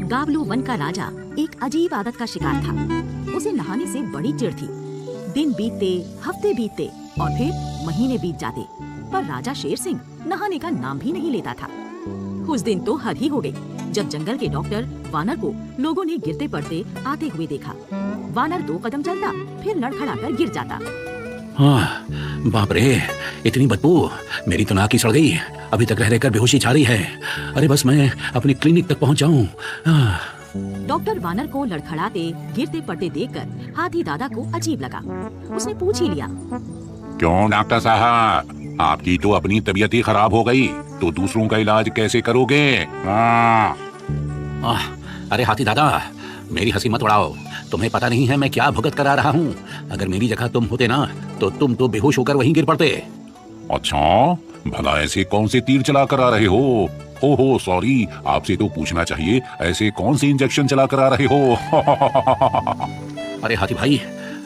गावलू one का राजा एक अजीब आदत का शिकार था। उसे नहाने से बड़ी चिढ़ थी। दिन बीतते, हफ्ते बीतते और फिर महीने बीत जाते, पर राजा शेर सिंह नहाने का नाम भी नहीं लेता था। उस दिन तो हद ही हो गई जब जंगल के डॉक्टर वानर को लोगों ने गिरते पड़ते आते हुए देखा। वानर 2 कदम चलता, फिर लड़खड़ाकर गिर जाता। बाप रे, इतनी बदबू, मेरी तो नाक ही सड़ गई। अभी तक रह रहकर बेहोशी छा रही है। अरे बस मैं अपनी क्लिनिक तक पहुंच जाऊं। डॉक्टर वानर को लड़खड़ाते गिरते पड़ते देखकर हाथी दादा को अजीब लगा। उसने पूछ ही लिया, क्यों डॉक्टर साहब, आपकी तो अपनी तबीयत ही खराब हो गई, तो दूसरों का इलाज कैसे करोगे? अरे हाथी दादा, मेरी हंसी मत उड़ाओ। तुम्हें पता नहीं है मैं क्या भुगत कर आ रहा हूँ। अगर मेरी जगह तुम होते ना, तो तुम तो बेहोश होकर वहीं गिर पड़ते। अच्छा, भला ऐसे कौन से तीर चला कर आ रहे हो? ओहो सॉरी, आपसे तो पूछना चाहिए, ऐसे कौन से इंजेक्शन चला कर आ रहे हो? अरे हाथी भाई,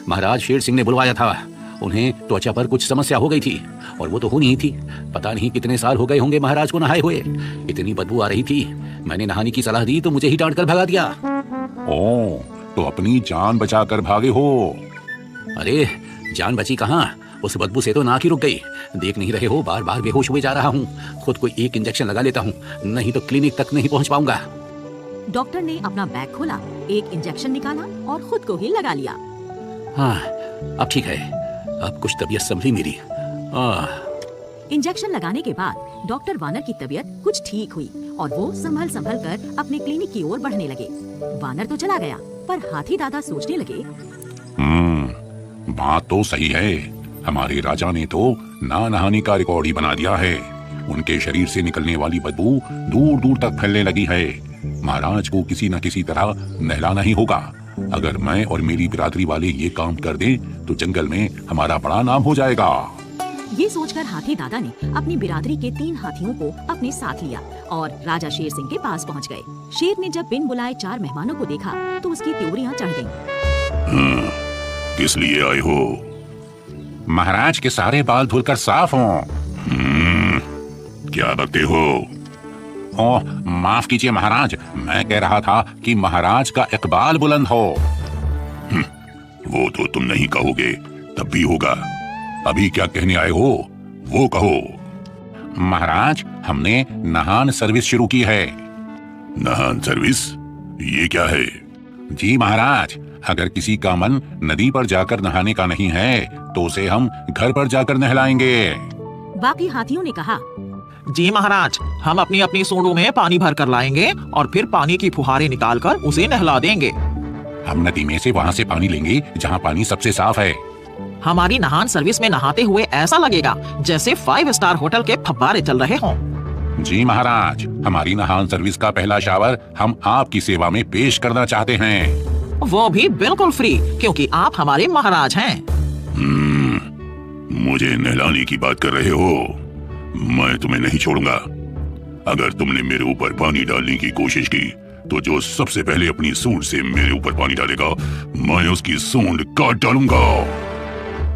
महाराज शेर सिंह ने बुलवाया था। उन्हें त्वचा पर कुछ समस्या हो गई थी और वो तो होनी ही थी। पता नहीं कितने साल हो गए होंगे महाराज को नहाए हुए। इतनी बदबू आ रही थी, मैंने नहाने की सलाह दी तो मुझे ही डांट कर भगा दिया। ओ, तो अपनी जान बचा कर भागे हो? अरे जान बची कहाँ, उस बदबू से तो नाक ही रुक गई। देख नहीं रहे हो, बार बार बेहोश हुए जा रहा हूँ। खुद को एक इंजेक्शन लगा लेता हूँ, नहीं तो क्लिनिक तक नहीं पहुँच पाऊंगा। डॉक्टर ने अपना बैग खोला, एक इंजेक्शन निकाला और खुद को ही लगा लिया। हाँ, अब ठीक है, अब कुछ तबीयत संभली मेरी। इंजेक्शन लगाने के बाद डॉक्टर वानर की तबीयत कुछ ठीक हुई और वो संभल संभल कर अपने क्लिनिक की ओर बढ़ने लगे। वानर तो चला गया, पर हाथी दादा सोचने लगे, बात तो सही है। हमारे राजा ने तो ना नहाने का रिकॉर्ड ही बना दिया है। उनके शरीर से निकलने वाली बदबू दूर दूर तक फैलने लगी है। महाराज को किसी न किसी तरह नहलाना ही होगा। अगर मैं और मेरी बिरादरी वाले ये काम कर दें, तो जंगल में हमारा बड़ा नाम हो जाएगा। ये सोचकर हाथी दादा ने अपनी बिरादरी के 3 हाथियों को अपने साथ लिया और राजा शेर सिंह के पास पहुंच गए। शेर ने जब बिन बुलाए 4 मेहमानों को देखा तो उसकी त्योरियां चढ़ गईं। किस लिए आए हो? महाराज के सारे बाल धुलकर साफ हों। क्या बकते हो? ओह, माफ कीजिए महाराज, मैं कह रहा था कि महाराज का इकबाल बुलंद हो। वो तो तुम नहीं कहोगे, तब भी होगा। अभी क्या कहने आए हो, वो कहो। महाराज, हमने नहान सर्विस शुरू की है। नहान सर्विस? ये क्या है? जी महाराज, अगर किसी का मन नदी पर जाकर नहाने का नहीं है, तो उसे हम घर पर जाकर नहलाएंगे। बाकी हाथियों ने कहा, जी महाराज, हम अपनी अपनी सूंडों में पानी भर कर लाएंगे और फिर पानी की फुहारें निकालकर उसे नहला देंगे। हम नदी में से वहाँ से पानी लेंगे जहाँ पानी सबसे साफ है। हमारी नहान सर्विस में नहाते हुए ऐसा लगेगा जैसे 5 स्टार होटल के फव्वारे चल रहे हों। जी महाराज, हमारी नहान सर्विस का पहला शावर हम आपकी सेवा में पेश करना चाहते हैं। वो भी बिल्कुल फ्री, क्योंकि आप हमारे महाराज हैं। मुझे नहलाने की बात कर रहे हो? मैं तुम्हें नहीं छोड़ूंगा। अगर तुमने मेरे ऊपर पानी डालने की कोशिश की, तो जो सबसे पहले अपनी सूंड से मेरे ऊपर पानी डालेगा, मैं उसकी सूंड काट डालूंगा।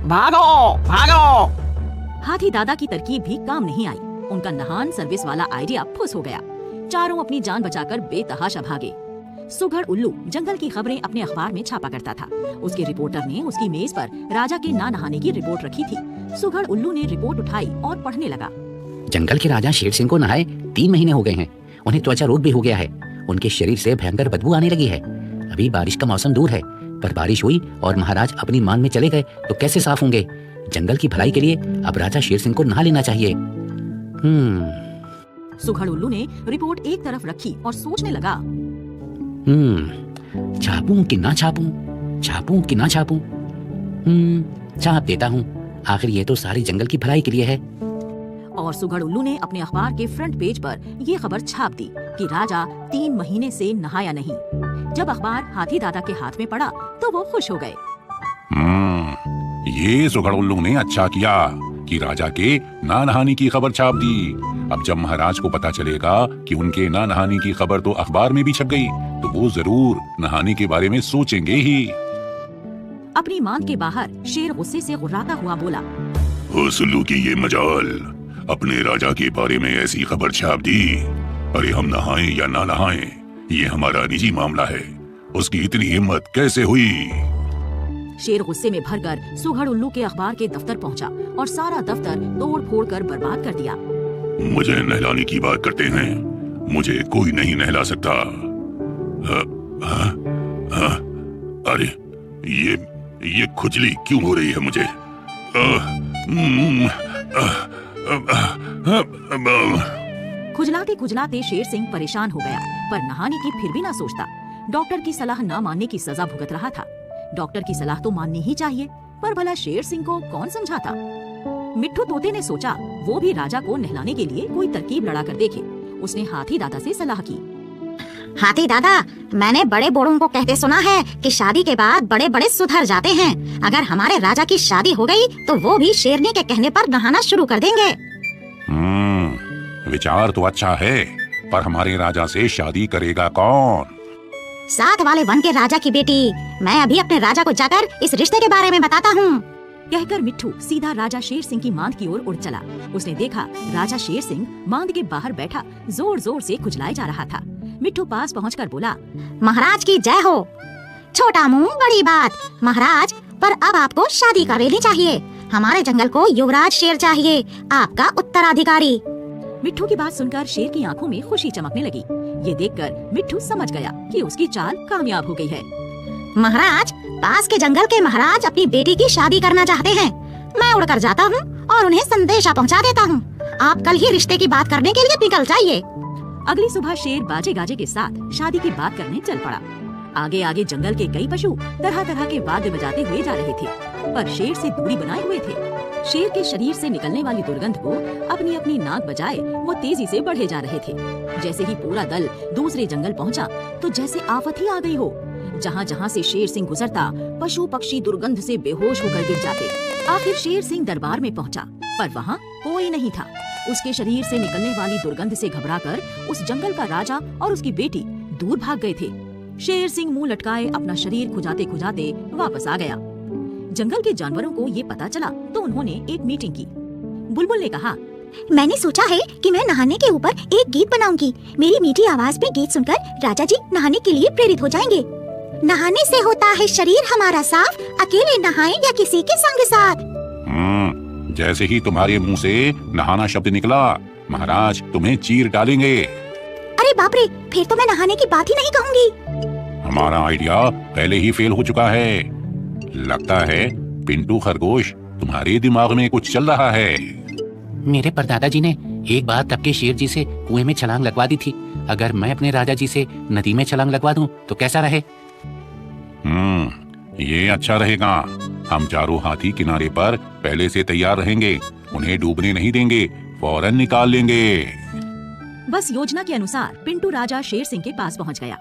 भागो भागो! हाथी दादा की तरकीब भी काम नहीं आई। उनका नहान सर्विस वाला आइडिया फुस हो गया। चारों अपनी जान बचाकर बेतहाशा भागे। सुघड़ उल्लू जंगल की खबरें अपने अखबार में छापा करता था। उसके रिपोर्टर ने उसकी मेज पर राजा के ना नहाने की रिपोर्ट रखी थी। सुघड़ उल्लू ने रिपोर्ट उठाई और पढ़ने लगा। जंगल के राजा शेर सिंह को नहाए 3 महीने हो गए हैं। उन्हें त्वचा रोग भी हो गया है। उनके शरीर से भयंकर बदबू आने लगी है। अभी बारिश का मौसम दूर है, पर बारिश हुई और महाराज अपनी मान में चले गए तो कैसे साफ होंगे? जंगल की भलाई के लिए अब राजा शेर सिंह को नहा लेना चाहिए। सुघड़ उल्लू ने रिपोर्ट एक तरफ रखी और सोचने लगा, छापूं कि ना छापूं, छापूं कि ना छापूं। छाप देता हूँ, आखिर ये तो सारे जंगल की भलाई के लिए है। और सुघड़ उल्लू ने अपने अखबार के फ्रंट पेज पर ये खबर छाप दी कि राजा 3 महीने से नहाया नहीं। जब अखबार हाथी दादा के हाथ में पड़ा तो वो खुश हो गए। ये सुघड़ उल्लू ने अच्छा किया कि राजा के ना नहाने की खबर छाप दी। अब जब महाराज को पता चलेगा कि उनके ना नहाने की खबर तो अखबार में भी छप गई, तो वो जरूर नहाने के बारे में सोचेंगे ही। अपनी मान के बाहर शेर गुस्से से गुर्राता हुआ बोला, उस उल्लू की ये मजाल, अपने राजा के बारे में ऐसी खबर छाप दी। अरे हम नहाएं या ना नहाएं, ये हमारा निजी मामला है, उसकी इतनी हिम्मत कैसे हुई? शेर गुस्से में भरकर सुघड़ उल्लू के अखबार के दफ्तर पहुंचा और सारा दफ्तर तोड़ फोड़ कर बर्बाद कर दिया। मुझे नहलाने की बात करते हैं, मुझे कोई नहीं नहला सकता। अरे ये खुजली क्यों हो रही है मुझे? खुजलाते खुजलाते शेर सिंह परेशान हो गया, पर नहाने की फिर भी ना सोचता। डॉक्टर की सलाह ना मानने की सजा भुगत रहा था। डॉक्टर की सलाह तो माननी ही चाहिए, पर भला शेर सिंह को कौन समझाता? मिट्ठू तोते ने सोचा वो भी राजा को नहलाने के लिए कोई तरकीब लड़ा कर देखे। उसने हाथी दादा से सलाह की। हाथी दादा, मैंने बड़े बूढ़ों को कहते सुना है कि शादी के बाद बड़े बड़े सुधर जाते हैं। अगर हमारे राजा की शादी हो गई तो वो भी शेरनी के कहने पर नहाना शुरू कर देंगे। विचार तो अच्छा है, पर हमारे राजा से शादी करेगा कौन? साथ वाले वन के राजा की बेटी। मैं अभी अपने राजा को जाकर इस रिश्ते के बारे में बताता हूँ। कहकर मिट्ठू सीधा राजा शेर सिंह की मांद की ओर उड़ चला। उसने देखा राजा शेर सिंह मांद के बाहर बैठा जोर जोर से खुजलाए जा रहा था। मिट्ठू पास पहुंचकर बोला, महाराज की जय हो। छोटा मुंह बड़ी बात। महाराज, पर अब आपको शादी कर लेनी चाहिए। हमारे जंगल को युवराज शेर चाहिए, आपका उत्तराधिकारी। मिट्ठू की बात सुनकर शेर की आंखों में खुशी चमकने लगी। ये देखकर मिट्ठू समझ गया कि उसकी चाल कामयाब हो गई है। महाराज, पास के जंगल के महाराज अपनी बेटी की शादी करना चाहते हैं। मैं उड़कर जाता हूँ और उन्हें संदेशा पहुँचा देता हूँ। आप कल ही रिश्ते की बात करने के लिए निकल जाइए। अगली सुबह शेर बाजे गाजे के साथ शादी की बात करने चल पड़ा। आगे आगे जंगल के कई पशु तरह तरह के वाद्य बजाते हुए जा रहे थे, पर शेर से दूरी बनाए हुए थे। शेर के शरीर से निकलने वाली दुर्गंध को अपनी अपनी नाक बजाए वो तेजी से बढ़े जा रहे थे। जैसे ही पूरा दल दूसरे जंगल पहुंचा तो जैसे आफत ही आ गई हो। जहाँ जहाँ से शेर सिंह गुजरता, पशु पक्षी दुर्गंध से बेहोश होकर गिर जाते। आखिर शेर सिंह दरबार में पहुंचा, पर वहाँ कोई नहीं था। उसके शरीर से निकलने वाली दुर्गंध से घबराकर उस जंगल का राजा और उसकी बेटी दूर भाग गए थे। शेर सिंह मुंह लटकाए अपना शरीर खुजाते खुजाते वापस आ गया। जंगल के जानवरों को ये पता चला तो उन्होंने एक मीटिंग की। बुलबुल ने कहा, मैंने सोचा है कि मैं नहाने के ऊपर एक गीत बनाऊंगी। मेरी मीठी आवाज में गीत सुनकर राजा जी नहाने के लिए प्रेरित हो जाएंगे। नहाने से होता है शरीर हमारा साफ, अकेले नहाएं या किसी के संग साथ। जैसे ही तुम्हारे मुंह से नहाना शब्द निकला, महाराज तुम्हें चीर डालेंगे। अरे बाप रे, फिर तो मैं नहाने की बात ही नहीं कहूँगी। हमारा आइडिया पहले ही फेल हो चुका है। लगता है पिंटू खरगोश तुम्हारे दिमाग में कुछ चल रहा है। मेरे परदादा जी ने एक बार तब के शेर जी से कुएं में छलांग लगवा दी थी। अगर मैं अपने राजा जी से नदी में छलांग लगवा दूं तो कैसा रहे? ये अच्छा रहेगा। हम चारों हाथी किनारे पर पहले से तैयार रहेंगे, उन्हें डूबने नहीं देंगे, फौरन निकाल लेंगे। बस योजना के अनुसार पिंटू राजा शेर सिंह के पास पहुंच गया।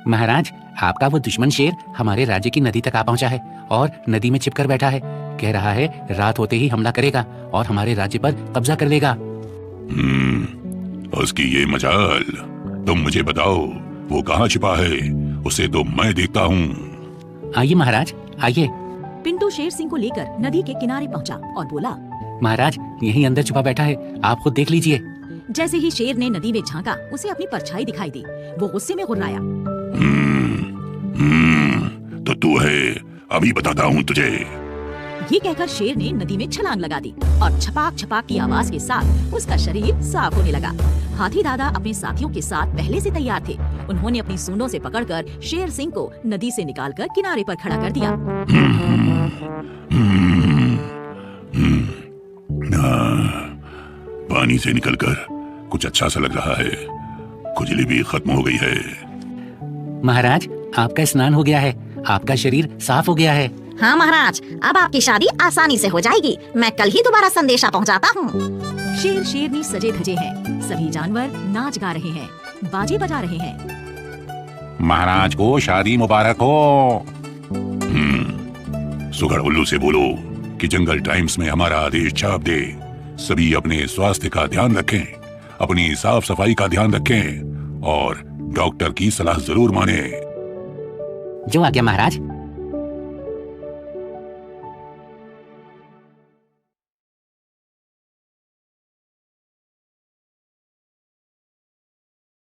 महाराज, आपका वो दुश्मन शेर हमारे राज्य की नदी तक आ पहुंचा है और नदी में छिपकर बैठा है। कह रहा है रात होते ही हमला करेगा और हमारे राज्य पर कब्जा कर लेगा। उसकी ये मजाल। तुम मुझे बताओ वो कहाँ छिपा है, उसे तो मैं देखता हूँ। आइए महाराज, आइए। पिंटू शेर सिंह को लेकर नदी के किनारे पहुंचा और बोला, महाराज यहीं अंदर छुपा बैठा है, आप खुद देख लीजिए। जैसे ही शेर ने नदी में झांका, उसे अपनी परछाई दिखाई दी। वो गुस्से में गुर्राया, तो तू है, अभी बताता हूँ तुझे। ये कहकर शेर ने नदी में छलांग लगा दी और छपाक छपाक की आवाज के साथ उसका शरीर साफ होने लगा। हाथी दादा अपने साथियों के साथ पहले से तैयार थे। उन्होंने अपनी सूंडों से पकड़कर शेर सिंह को नदी से निकालकर किनारे पर खड़ा कर दिया। पानी से निकलकर कुछ अच्छा सा लग रहा है, खुजली भी खत्म हो गई है। महाराज, आपका स्नान हो गया है, आपका शरीर साफ हो गया है। हाँ महाराज, अब आपकी शादी आसानी से हो जाएगी। मैं कल ही दोबारा संदेशा पहुंचाता हूँ। शेर शेरनी सजे धजे हैं, सभी जानवर नाच गा रहे हैं, बाजे बजा रहे हैं। महाराज को शादी मुबारक हो। सुघड़ उल्लू से बोलो कि जंगल टाइम्स में हमारा आदेश छाप दे। सभी अपने स्वास्थ्य का ध्यान रखें, अपनी साफ सफाई का ध्यान रखें और डॉक्टर की सलाह जरूर माने। जो आज्ञा महाराज।